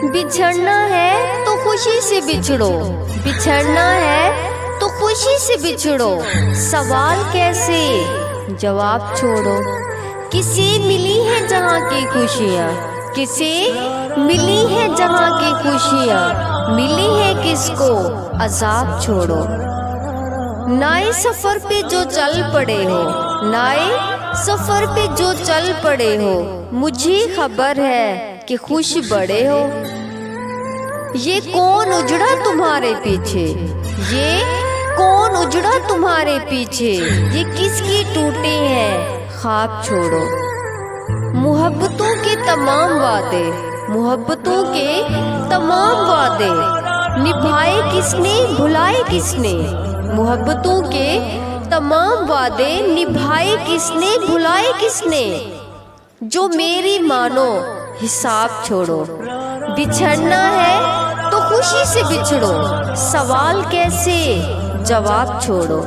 بچھڑنا ہے تو خوشی سے بچھڑو، بچھڑنا ہے تو خوشی سے بچھڑو، سوال کیسے جواب چھوڑو۔ کسے ملی ہے جہاں کی خوشیاں، کسے ملی ہے جہاں کی خوشیاں، ملی ہے کس کو عذاب چھوڑو۔ نئے سفر پہ جو چل پڑے ہو، نئے سفر پہ جو چل پڑے ہو، مجھے خبر ہے کہ خوش بڑے ہو۔ یہ کون اجڑا تمہارے پیچھے، یہ کون اجڑا تمہارے پیچھے، یہ کس کی ٹوٹے ہیں خواب چھوڑو۔ محبتوں کے تمام وعدے، محبتوں کے تمام وعدے نبھائے کس نے بھلائے کس نے، محبتوں کے تمام وعدے نبھائے کس نے بھلائے کس نے۔ جو میری مانو حساب چھوڑو، بچھڑنا ہے تو خوشی سے بچھڑو، سوال کیسے جواب چھوڑو۔